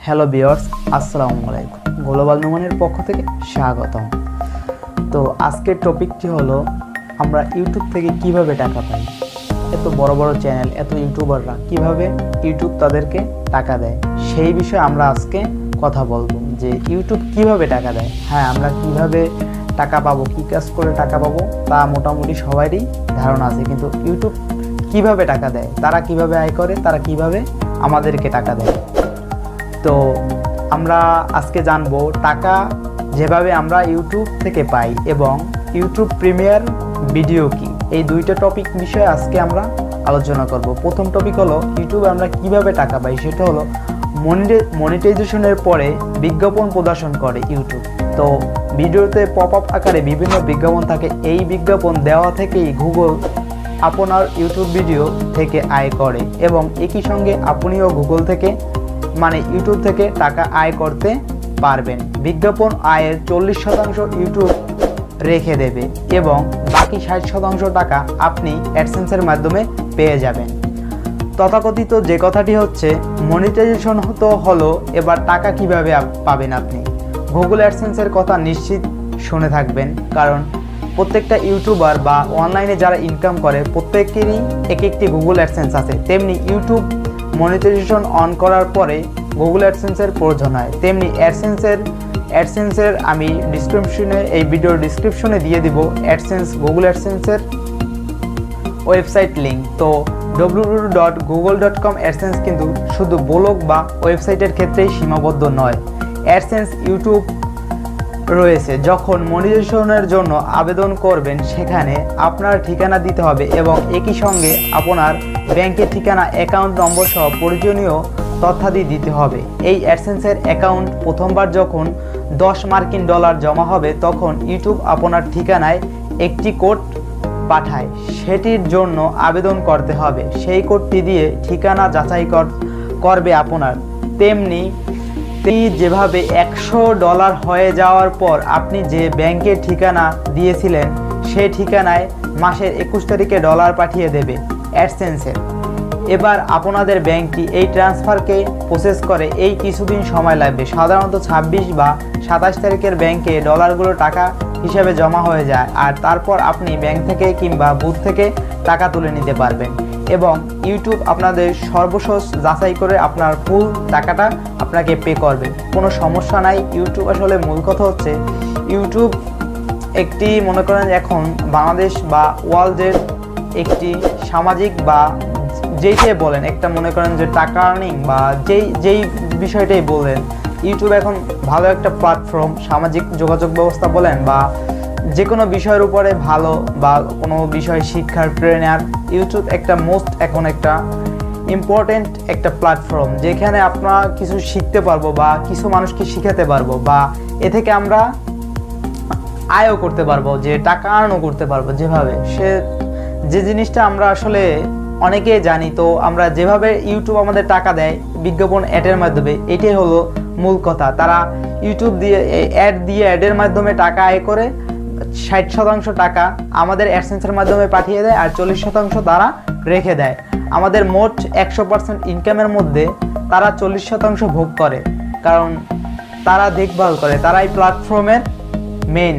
Hello viewers, আসসালামু আলাইকুম। Global নোমানের পক্ষ থেকে স্বাগতম। তো আজকের টপিকটি হলো আমরা ইউটিউব থেকে কিভাবে টাকা পাই। এত বড় বড় চ্যানেল, এত ইউটিউবাররা কিভাবে ইউটিউব তাদেরকে টাকা দেয়, সেই বিষয়ে আমরা আজকে কথা বলবো যে ইউটিউব কিভাবে টাকা দেয়। হ্যাঁ, আমরা কিভাবে টাকা পাবো, কী কাজ করে টাকা পাবো তা মোটামুটি সবারই ধারণা আছে, কিন্তু ইউটিউব কিভাবে টাকা দেয়, তারা কিভাবে আয় করে, তারা কিভাবে আমাদেরকে টাকা দেয়। তো আমরা আজকে জানবো টাকা যেভাবে আমরা ইউটিউব থেকে পাই এবং ইউটিউব প্রিমিয়ার ভিডিও কি, এই দুইটা টপিক বিষয়ে আজকে আমরা আলোচনা করব। প্রথম টপিক হলো ইউটিউবে আমরা কিভাবে টাকা পাই, সেটা হলো মনিটাইজেশনের পরে বিজ্ঞাপন প্রদর্শন করে ইউটিউব। তো ভিডিওতে পপ আপ আকারে বিভিন্ন বিজ্ঞাপন থাকে, এই বিজ্ঞাপন দেওয়া থেকেই গুগল আপনার ইউটিউব ভিডিও থেকে আয় করে এবং একই সঙ্গে আপনিও গুগল থেকে ইউটিউব থেকে টাকা আয় করতে পারবেন। বিজ্ঞাপন আয়ের 40% ইউটিউব রেখে দেবে এবং বাকি 60% টাকা আপনি অ্যাডসেন্সের মাধ্যমে পেয়ে যাবেন। তথাকথিত যে কথাটি হচ্ছে মনিটাইজেশন হলো এবার টাকা কিভাবে পাবেন আপনি। গুগল অ্যাডসেন্সের কথা নিশ্চিত শুনে থাকবেন, কারণ প্রত্যেকটা ইউটিউবার বা অনলাইনে যারা ইনকাম করে প্রত্যেকেরই এক একটি গুগল অ্যাডসেন্স আছে। তেমনি ইউটিউব মনিটাইজেশন অন করার পরে গুগল অ্যাডসেন্সের প্রয়োজন হয়, তেমনি অ্যাডসেন্সের আমি এই ভিডিওর ডিসক্রিপশনে দিয়ে দিব গুগল অ্যাডসেন্সের ওয়েবসাইট লিঙ্ক। তো www.google.com অ্যাডসেন্স কিন্তু শুধু ব্লগ বা ওয়েবসাইটের ক্ষেত্রেই সীমাবদ্ধ নয়। অ্যাডসেন্স ইউটিউব রয়েছে। যখন মনিটাইজেশনের জন্য আবেদন করবেন সেখানে আপনার ঠিকানা দিতে হবে এবং একই সঙ্গে আপনার ব্যাংকের ঠিকানা, অ্যাকাউন্ট নম্বর সহ প্রয়োজনীয় তথ্যাদি দিতে হবে। এই অ্যাডসেন্সের অ্যাকাউন্ট প্রথমবার যখন $10 জমা হবে তখন ইউটিউব আপনার ঠিকানায় একটি কোড পাঠায়, সেটির জন্য আবেদন করতে হবে। সেই কোডটি দিয়ে ঠিকানা যাচাই করবে আপনার। তেমনি যেভাবে $100 হয়ে যাওয়ার পর আপনি যে ব্যাংকের ঠিকানা দিয়েছিলেন সেই ঠিকানায় মাসের 21 তারিখে ডলার পাঠিয়ে দেবে অ্যাডসেন্সের। এবার আপনাদের ব্যাংকটি এই ট্রান্সফারকে প্রসেস করে এই কিছুদিন সময় লাগবে। সাধারণত 26 বা 27 তারিখের ব্যাংকে ডলারগুলো টাকা হিসাবে জমা হয়ে যায়, আর তারপর আপনি ব্যাংক থেকে কিংবা বুথ থেকে টাকা তুলে নিতে পারবেন এবং ইউটিউব আপনাদের সর্বশেষ যাচাই করে আপনার ফুল টাকাটা আপনাকে পে করবে। কোনো সমস্যা নাই। ইউটিউব আসলে মূল কথা হচ্ছে ইউটিউব একটি মনে করেন এখন বাংলাদেশ বা ওয়ার্ল্ডের একটি সামাজিক বা যেইটাই বলেন একটা মনে করেন যে টাকা আর্নিং বা যেই বিষয়টাই বলেন, ইউটিউব এখন ভালো একটা প্ল্যাটফর্ম। সামাজিক যোগাযোগ ব্যবস্থা বলেন বা যে কোনো বিষয়ের উপরে ভালো বা কোনো বিষয় শিক্ষার ট্রেনার, ইউটিউব এখন একটা ইম্পর্টেন্ট একটা প্ল্যাটফর্ম, যেখানে আমরা কিছু শিখতে পারবো বা কিছু মানুষকে শিখাতে পারবো বা এ থেকে আমরা আয়ও করতে পারবো, যে টাকা আর্নও করতে পারবো। যেভাবে যে জিনিসটা আমরা আসলে অনেকেই জানি, তো আমরা যেভাবে ইউটিউব আমাদের টাকা দেয় বিজ্ঞাপন অ্যাডের মাধ্যমে, এটাই হলো মূল কথা। তারা ইউটিউব দিয়ে অ্যাডের মাধ্যমে টাকা আয় করে 60% টাকা আমাদের অ্যাডসেন্সের মাধ্যমে পাঠিয়ে দেয় আর 40% তারা রেখে দেয়। আমাদের মোট 100% ইনকামের মধ্যে তারা 40% ভোগ করে, কারণ তারা দেখভাল করে, তারা এই প্ল্যাটফর্মের মেন।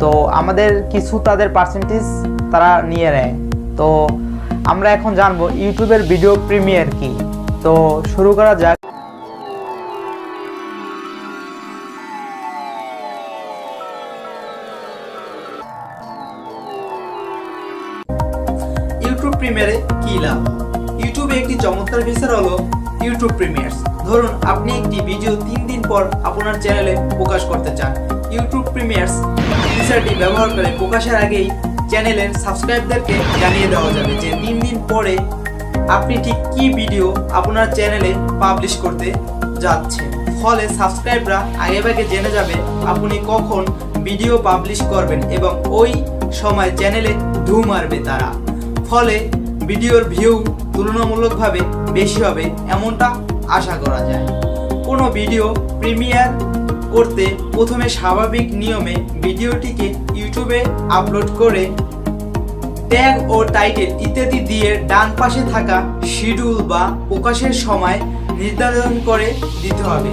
তো আমাদের কিছু তাদের পার্সেন্টেজ তারা নিয়ে নেয়। তো আমরা এখন জানবো ইউটিউবের ভিডিও প্রিমিয়ার কি। তো শুরু করা যাক। ইউটিউব প্রিমিয়ারে কি লাভ? ইউটিউবে একটি চমৎকার ফিচার হলো ইউটিউব প্রিমিয়ার্স। ধরুন আপনি একটি ভিডিও 3 দিন পর আপনার চ্যানেলে প্রকাশ করতে চান। ইউটিউব প্রিমিয়ার্স ফিচারটি ব্যবহার করে প্রকাশের আগেই চ্যানেলের সাবস্ক্রাইবদেরকে জানিয়ে দেওয়া যাবে যে 3 দিন পরে আপনি ঠিক কি ভিডিও আপনার চ্যানেলে পাবলিশ করতে যাচ্ছেন। ফলে সাবস্ক্রাইবরা আগেভাগে জেনে যাবে আপনি কখন ভিডিও পাবলিশ করবেন এবং ওই সময় চ্যানেলে ঢু মারবে তারা। ফলে ভিডিওর ভিউ তুলনামূলকভাবে বেশি হবে এমনটা আশা করা যায়। কোনো ভিডিও প্রিমিয়ার করতে প্রথমে স্বাভাবিক নিয়মে ভিডিওটিকে ইউটিউবে আপলোড করে ট্যাগ ও টাইটেল ইত্যাদি দিয়ে ডান পাশে থাকা শিডিউল বা প্রকাশের সময় নির্ধারণ করে দিতে হবে।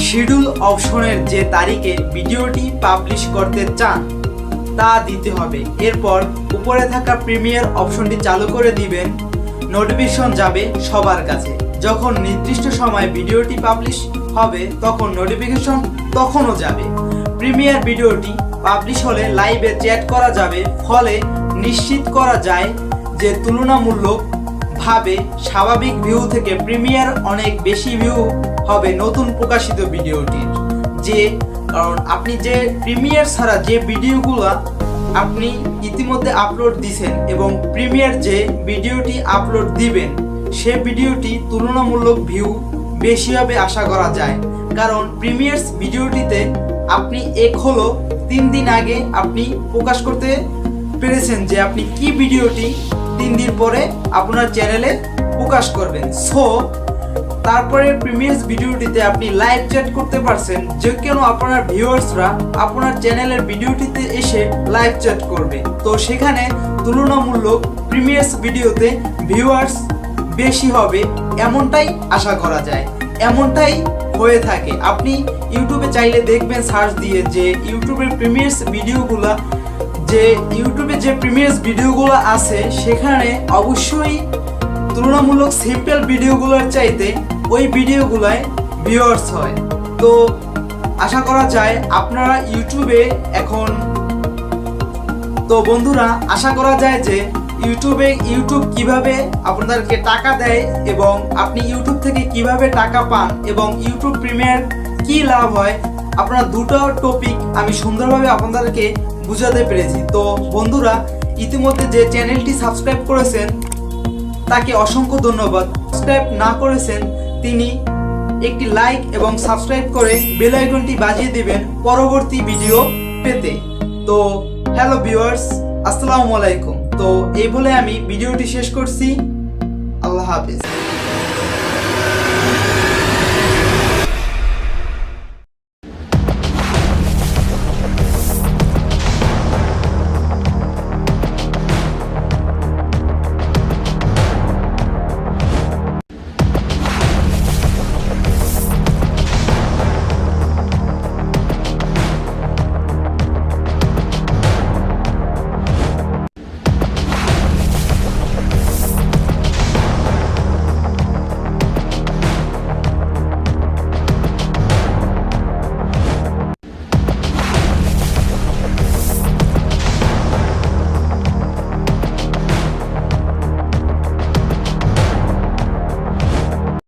শিডিউল অপশনের যে তারিখে ভিডিওটি পাবলিশ করতে চান তা দিতে হবে। এরপর উপরে থাকা প্রিমিয়ার অপশনটি চালু করে দিবেন। নোটিফিকেশন যাবে সবার কাছে। যখন নির্দিষ্ট সময় ভিডিওটি পাবলিশ হবে তখন নোটিফিকেশন তখনও যাবে। প্রিমিয়ার ভিডিওটি পাবলিশ হলে লাইভে চ্যাট করা যাবে, ফলে নিশ্চিত করা যায় যে তুলনামূলকভাবে স্বাভাবিক ভিউ থেকে প্রিমিয়ার অনেক বেশি ভিউ হবে নতুন প্রকাশিত ভিডিওটির। কারণ আপনি যে প্রিমিয়ার ছাড়া যে ভিডিওগুলো আপনি ইতিমধ্যে আপলোড দিছেন এবং প্রিমিয়ার যে ভিডিওটি আপলোড দিবেন সে ভিডিওটি তুলনামূলক ভিউ বেশি হবে আশা করা যায়। কারণ প্রিমিয়ার্স ভিডিওটিতে আপনি 3 দিন আগে আপনি প্রকাশ করতে পেরেছেন যে আপনি কি ভিডিওটি 3 দিন পরে আপনার চ্যানেলে প্রকাশ করবেন। তারপরে প্রিমিয়ার্স ভিডিওটিতে আপনি লাইভ চ্যাট করতে পারছেন, যে কেন আপনার ভিউয়ার্সরা আপনার চ্যানেলের ভিডিওটিতে এসে লাইভ চ্যাট করবে। তো সেখানে তুলনামূলক প্রিমিয়ার্স ভিডিওতে ভিউয়ার্স বেশি হবে এমনটাই আশা করা যায়, এমনটাই হয়ে থাকে। আপনি ইউটিউবে চাইলে দেখবেন সার্চ দিয়ে যে ইউটিউবে যে প্রিমিয়ার্স ভিডিওগুলো আছে সেখানে অবশ্যই তুলনামূলক সিম্পল ভিডিওগুলোর চাইতে ওই ভিডিওগুলোয় ভিউয়ার্স হয়। তো আশা করা যায় আপনারা ইউটিউবে এখন, তো বন্ধুরা আশা করা যায় যে ইউটিউব কিভাবে আপনাদেরকে টাকা দেয় এবং আপনি ইউটিউব থেকে কিভাবে টাকা পান এবং ইউটিউব প্রিমিয়ার কি লাভ হয়, আপনারা দুটো টপিক আমি সুন্দরভাবে আপনাদেরকে বুঝাতে পেরেছি। তো বন্ধুরা ইতিমধ্যে যে চ্যানেলটি সাবস্ক্রাইব করেছেন তাকে অসংখ্য ধন্যবাদ। সাবস্ক্রাইব না করেছেন তিনি একটি লাইক এবং সাবস্ক্রাইব করে বেল আইকনটি বাজিয়ে দিবেন পরবর্তী ভিডিও পেতে। তো হ্যালো ভিউয়ার্স, আসসালামু আলাইকুম। তো এই বলে আমি ভিডিওটি শেষ করছি। আল্লাহ হাফেজ।